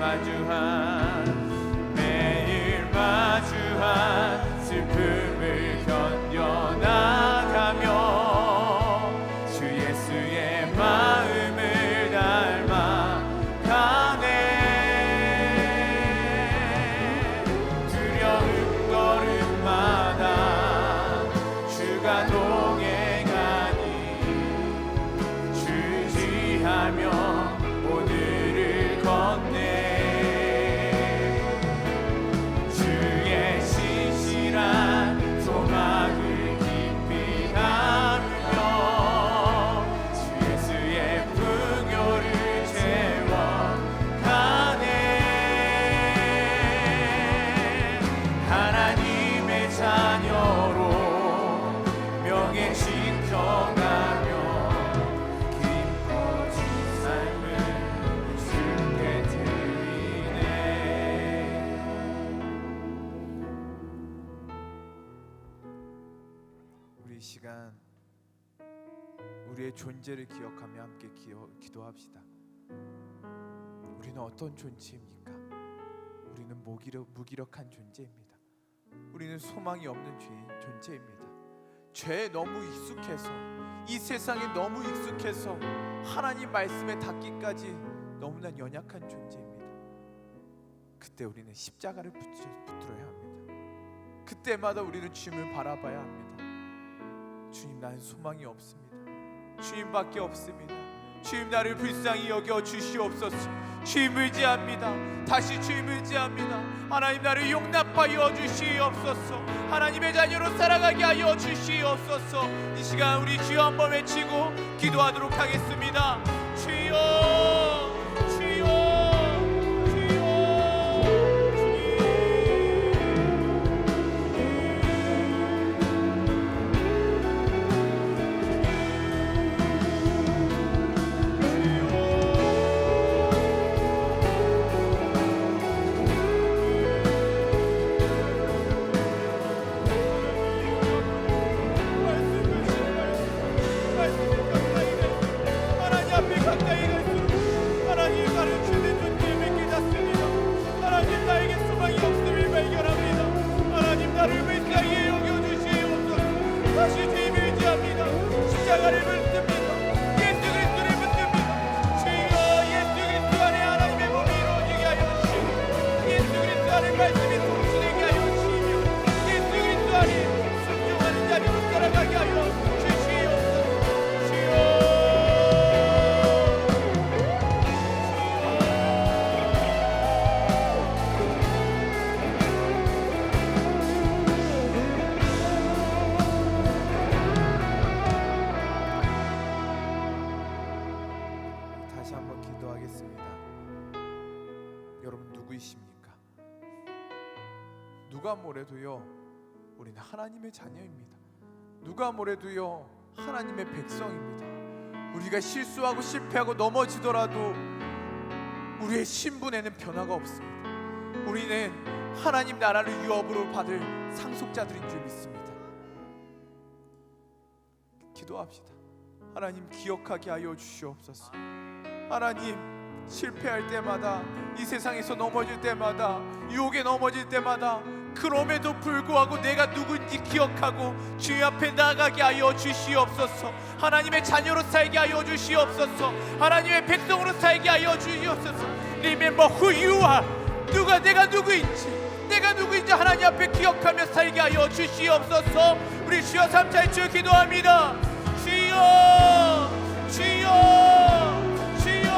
마주한 슬픔을 견뎌나가며 주 예수의 마음을 닮아가네. 두려운 걸음마다 주가 동행하니 주지하며 오늘을 걷네. 소망을 깊이 담으며 주 예수의 풍요를 채워가네. 하나님의 자녀로 명예 지켜가며 깊어진 삶을 주께 드리네. 이 시간 우리의 존재를 기억하며 함께 기도합시다. 우리는 어떤 존재입니까? 우리는 무기력한 존재입니다. 우리는 소망이 없는 존재입니다. 죄에 너무 익숙해서, 이 세상에 너무 익숙해서 하나님 말씀에 닿기까지 너무나 연약한 존재입니다. 그때 우리는 십자가를 붙들어야 합니다. 그때마다 우리는 주님을 바라봐야 합니다. 주님, 나는 소망이 없습니다. 주님밖에 없습니다. 주님, 나를 불쌍히 여겨 주시옵소서. 주님 의지합니다. 다시 주님 의지합니다. 하나님, 나를 용납하여 주시옵소서. 하나님의 자녀로 살아가게 하여 주시옵소서. 이 시간 우리 주여 한번 외치고 기도하도록 하겠습니다. 주여, 주여. 하나님 앞에 가까이 갈수록 누가 뭐래도요 우리는 하나님의 자녀입니다. 누가 뭐래도요 하나님의 백성입니다. 우리가 실수하고 실패하고 넘어지더라도 우리의 신분에는 변화가 없습니다. 우리는 하나님 나라를 유업으로 받을 상속자들인 줄 믿습니다. 기도합시다. 하나님 기억하게 하여 주시옵소서. 하나님 실패할 때마다, 이 세상에서 넘어질 때마다, 유혹에 넘어질 때마다 그럼에도 불구하고 내가 누군지 기억하고 주님 앞에 나가게 하여 주시옵소서. 하나님의 자녀로 살게 하여 주시옵소서. 하나님의 백성으로 살게 하여 주시옵소서. Remember who you are. 내가 누구인지 하나님 앞에 기억하며 살게 하여 주시옵소서. 우리 주여 3차 주 기도합니다. 주여 주여 주여.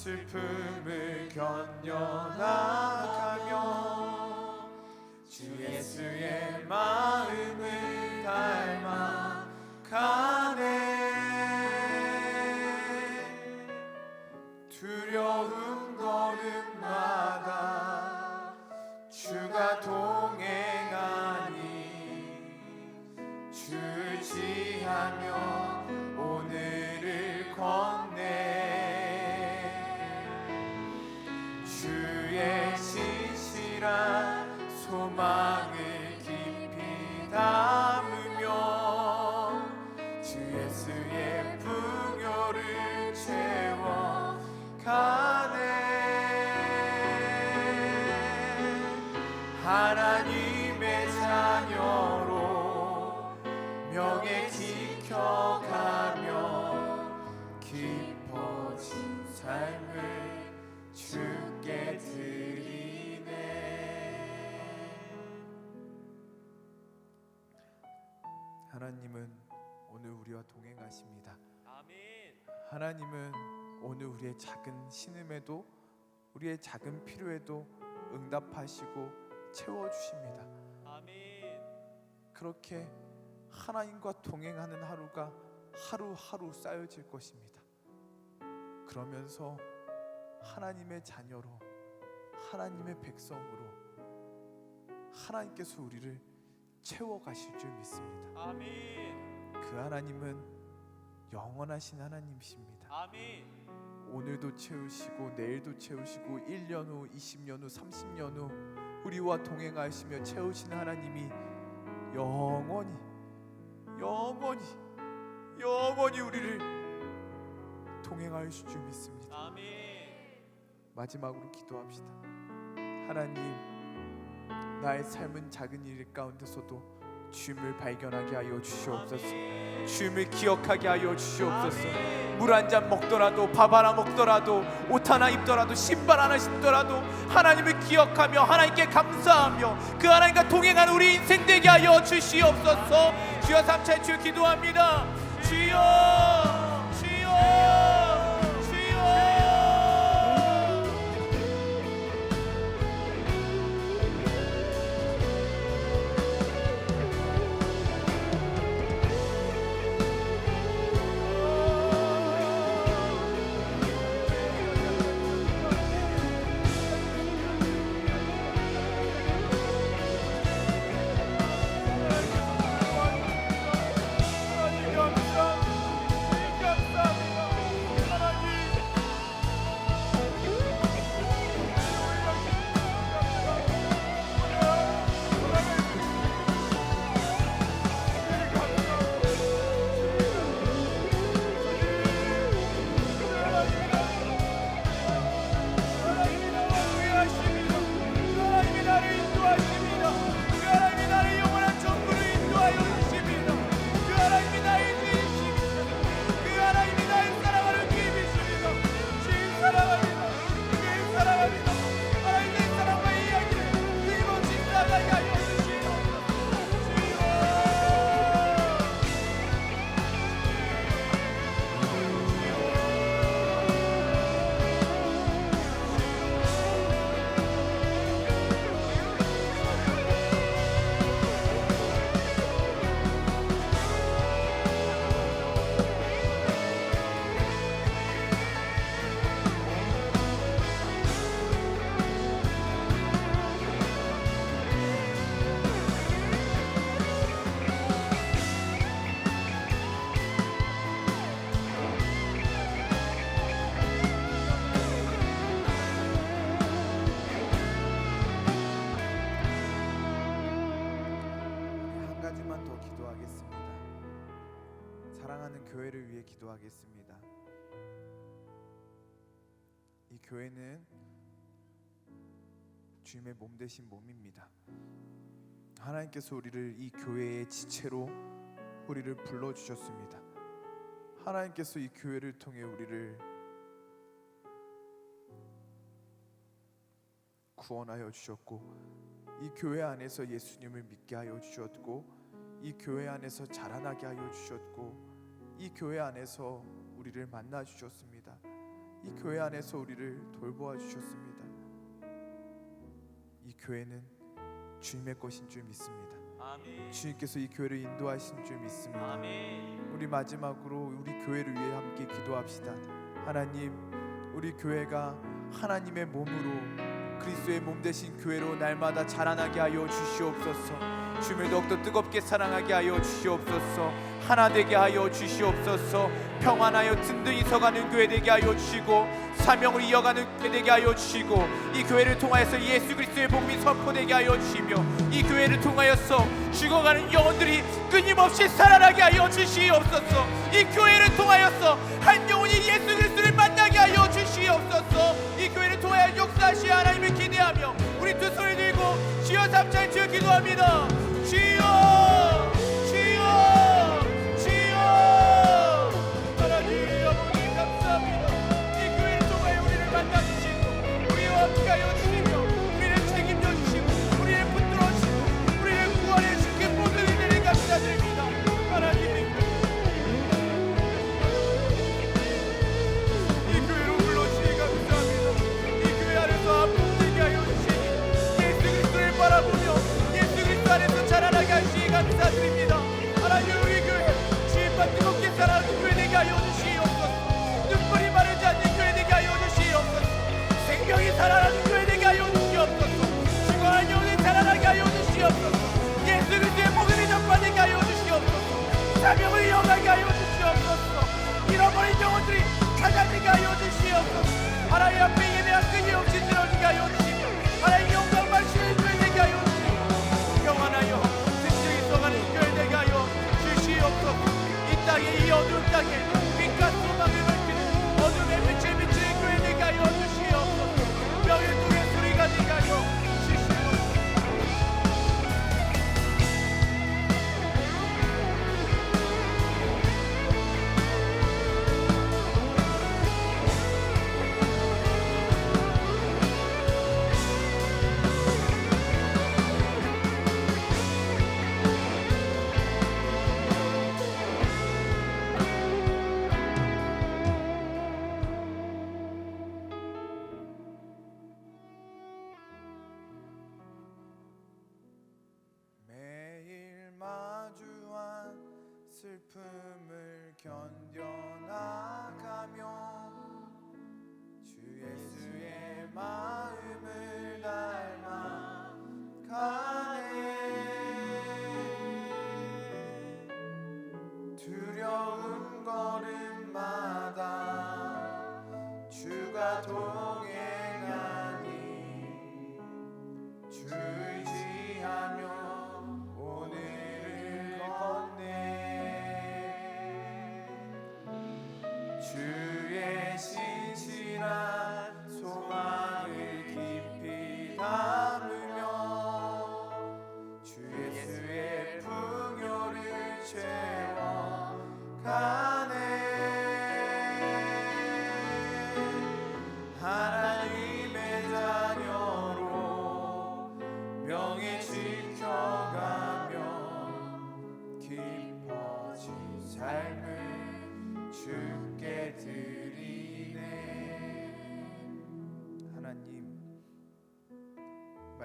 슬픔을 견뎌나가며 주 예수의 마음을 닮아가네. 두려운 걸음마다 주가 동행하니 주지하며 오늘을 걷네. 주의 신실한 소망을 깊이 담으며 주 예수의 풍요를 채워가네. 하나님의 자녀로 명예 지켜가며 깊어진 삶을 주께 드리네. 하나님은 오늘 우리와 동행하십니다. 아멘. 하나님은 오늘 우리의 작은 신음에도 우리의 작은 필요에도 응답하시고 채워주십니다. 아멘. 그렇게 하나님과 동행하는 하루가 하루하루 쌓여질 것입니다. 그러면서 하나님의 자녀로, 하나님의 백성으로 하나님께서 우리를 채워가실 줄 믿습니다. 아멘. 그 하나님은 영원하신 하나님이십니다. 아멘. 오늘도 채우시고 내일도 채우시고 1년 후, 20년 후, 30년 후 우리와 동행하시며 채우시는 하나님이 영원히 우리를 동행하실 줄 믿습니다. 아멘. 마지막으로 기도합시다. 하나님, 나의 삶은 작은 일 가운데서도 주님을 발견하게 하여 주시옵소서. 주님을 기억하게 하여 주시옵소서. 물 한 잔 먹더라도, 밥 하나 먹더라도, 옷 하나 입더라도, 신발 하나 신더라도 하나님을 기억하며 하나님께 감사하며 그 하나님과 동행하는 우리 인생 되게 하여 주시옵소서. 주여, 삼차의 주여 기도합니다. 주여, 주여, 주여. 사랑하는 교회를 위해 기도하겠습니다. 이 교회는 주님의 몸 되신 몸입니다. 하나님께서 우리를 이 교회의 지체로 우리를 불러주셨습니다. 하나님께서 이 교회를 통해 우리를 구원하여 주셨고, 이 교회 안에서 예수님을 믿게 하여 주셨고, 이 교회 안에서 자라나게 하여 주셨고, 이 교회 안에서 우리를 만나 주셨습니다. 이 교회 안에서 우리를 돌보아 주셨습니다. 이 교회는 주님의 것인 줄 믿습니다. 아멘. 주님께서 이 교회를 인도하신 줄 믿습니다. 아멘. 우리 마지막으로 우리 교회를 위해 함께 기도합시다. 하나님, 우리 교회가 하나님의 몸으로, 그리스도의 몸 되신 교회로 날마다 자라나게 하여 주시옵소서. 주님을 더욱더 뜨겁게 사랑하게 하여 주시옵소서. 하나 되게 하여 주시옵소서. 평안하여 든든히 서가는 교회 되게 하여 주시고, 사명을 이어가는 교회 되게 하여 주시고, 이 교회를 통하여서 예수 그리스도의 복음이 선포되게 하여 주시며, 이 교회를 통하여서 죽어가는 영혼들이 끊임없이 살아나게 하여 주시옵소서. 이 교회를 통하여서 한 영혼이 예수 그리스도를 만나게 하여 주시옵소서. 이 교회를 통하여 역사하시 하나님을 기대하며 우리 두 손을 들고 주여 삼차에 주여 기도합니다. 주여, 주여, 주여. 하나님 아버지 감사합니다. 이 교회를 통하여 우리를 만나주시고 우리와 함께하여 주시며 우리를 책임져 주시고 우리를 붙들어 주시고 우리를 구원해 주신 모든 일들을 감사드립니다. 하나님, 이 교회로 불러주시니 감사합니다. 이 교회 안에서 아픔되게 하여 주시니 예수 그리스도를 바라보며 예수 그리스도 안에서 자라나게 하시니 감사드립니다. 하나님, 우리 교회 주님과 뜨겁게 사랑하는 교회 되게 하여 주시옵소서. 눈물이 마르지 않는 교회 되게 하여 주시옵소서. 생명이 살아나는 교회 되게 하여 주시옵소서. 죽어가는 영혼이 살아나게 하여 주시옵소서. 예수 그리스도의 복음이 전파되게 하여 주시옵소서. 사명을 이어가게 하여 주시옵소서. 잃어버린 영혼들이 찾아지게 하여 주시옵소서. 하나님 앞에 예배한 끊임없이 들어지게 하여 주시며 하나님 영광 받으시는 교회 되게 하여 주시고 평안하여 든든히 서가는 교회 되게 하여 주시옵소서. 이 땅에, 이 어두운 땅에 빛과 소망을 밝히는 어둠의 빛을 비추는 교회 되게 하여 주시옵소서.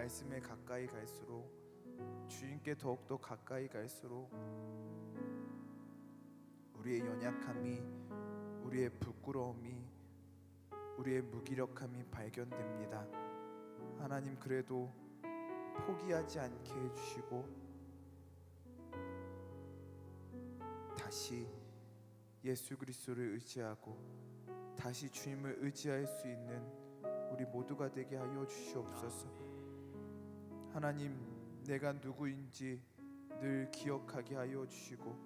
말씀에 가까이 갈수록, 주님께 더욱더 가까이 갈수록 우리의 연약함이, 우리의 부끄러움이, 우리의 무기력함이 발견됩니다. 하나님 그래도 포기하지 않게 해주시고 다시 예수 그리스도를 의지하고 다시 주님을 의지할 수 있는 우리 모두가 되게 하여 주시옵소서. 하나님, 내가 누구인지 늘 기억하게 하여 주시고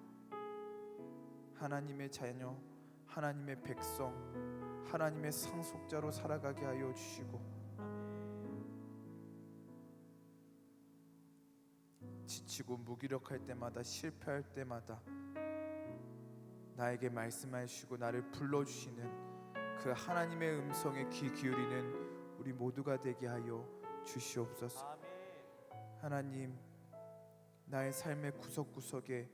하나님의 자녀, 하나님의 백성, 하나님의 상속자로 살아가게 하여 주시고 지치고 무기력할 때마다, 실패할 때마다 나에게 말씀하시고 나를 불러주시는 그 하나님의 음성에 귀 기울이는 우리 모두가 되게 하여 주시옵소서. 하나님, 나의 삶의 구석구석에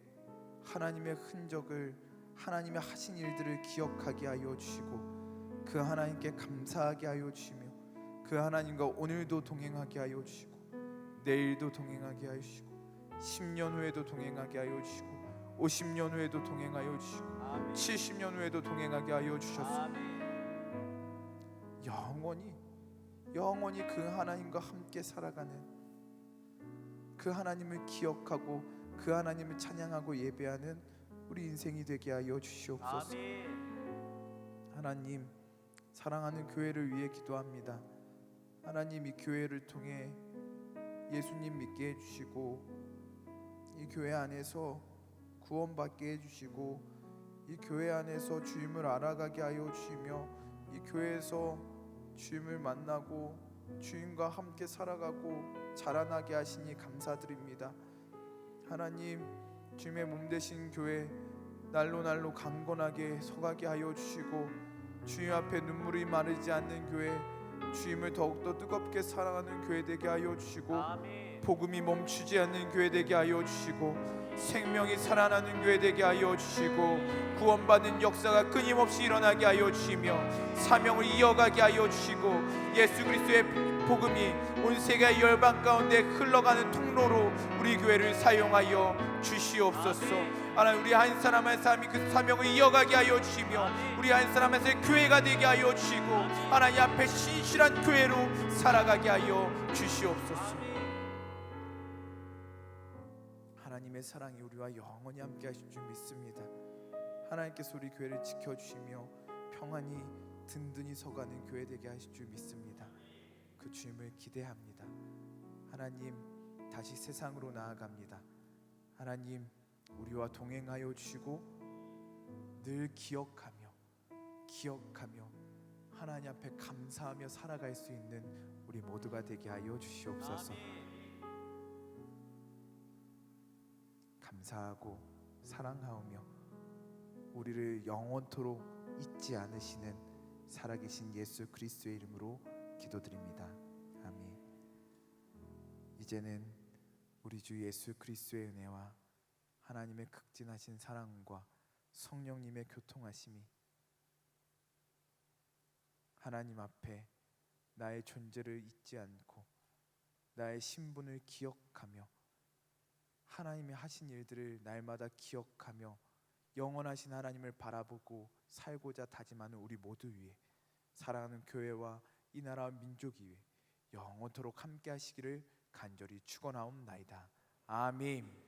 하나님의 흔적을, 하나님의 하신 일들을 기억하게 하여 주시고 그 하나님께 감사하게 하여 주시며 그 하나님과 오늘도 동행하게 하여 주시고 내일도 동행하게 하여 주시고 10년 후에도 동행하게 하여 주시고 50년 후에도 동행하여 주시고 70년 후에도 동행하게 하여 주셔서 영원히 그 하나님과 함께 살아가는, 그 하나님을 기억하고 그 하나님을 찬양하고 예배하는 우리 인생이 되게 하여 주시옵소서. 하나님, 사랑하는 교회를 위해 기도합니다. 하나님, 이 교회를 통해 예수님 믿게 해주시고 이 교회 안에서 구원받게 해주시고 이 교회 안에서 주님을 알아가게 하여 주시며 이 교회에서 주님을 만나고 주님과 함께 살아가고 자라나게 하시니 감사드립니다. 하나님, 주님의 몸 되신 교회 날로 날로 강건하게 서가게 하여 주시고 주님 앞에 눈물이 마르지 않는 교회, 주님을 더욱더 뜨겁게 사랑하는 교회 되게 하여 주시고 복음이 멈추지 않는 교회 되게 하여 주시고 생명이 살아나는 교회 되게 하여 주시고 구원받는 역사가 끊임없이 일어나게 하여 주시며 사명을 이어가게 하여 주시고 예수 그리스도의 복음이 온 세계 열방 가운데 흘러가는 통로로 우리 교회를 사용하여 주시옵소서. 하나님, 우리 한 사람 한 사람이 그 사명을 이어가게 하여 주시며 우리 한 사람 한 사람의 교회가 되게 하여 주시고 하나님 앞에 신실한 교회로 살아가게 하여 주시옵소서. 하나님의 사랑이 우리와 영원히 함께 하실 줄 믿습니다. 하나님께서 우리 교회를 지켜주시며 평안히 든든히 서가는 교회 되게 하실 줄 믿습니다. 그 주님을 기대합니다. 하나님, 다시 세상으로 나아갑니다. 하나님, 우리와 동행하여 주시고 늘 기억하며 하나님 앞에 감사하며 살아갈 수 있는 우리 모두가 되게 하여 주시옵소서. 감사하고 사랑하오며 우리를 영원토록 잊지 않으시는 살아계신 예수 그리스도의 이름으로 기도드립니다. 아멘. 이제는 우리 주 예수 그리스도의 은혜와 하나님의 극진하신 사랑과 성령님의 교통하심이 하나님 앞에 나의 존재를 잊지 않고 나의 신분을 기억하며 하나님의 하신 일들을 날마다 기억하며 영원하신 하나님을 바라보고 살고자 다짐하는 우리 모두 위해, 사랑하는 교회와 이 나라와 민족 위해 영원토록 함께 하시기를 간절히 축원하옵나이다. 아멘.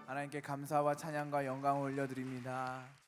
하나님께 감사와 찬양과 영광을 올려드립니다.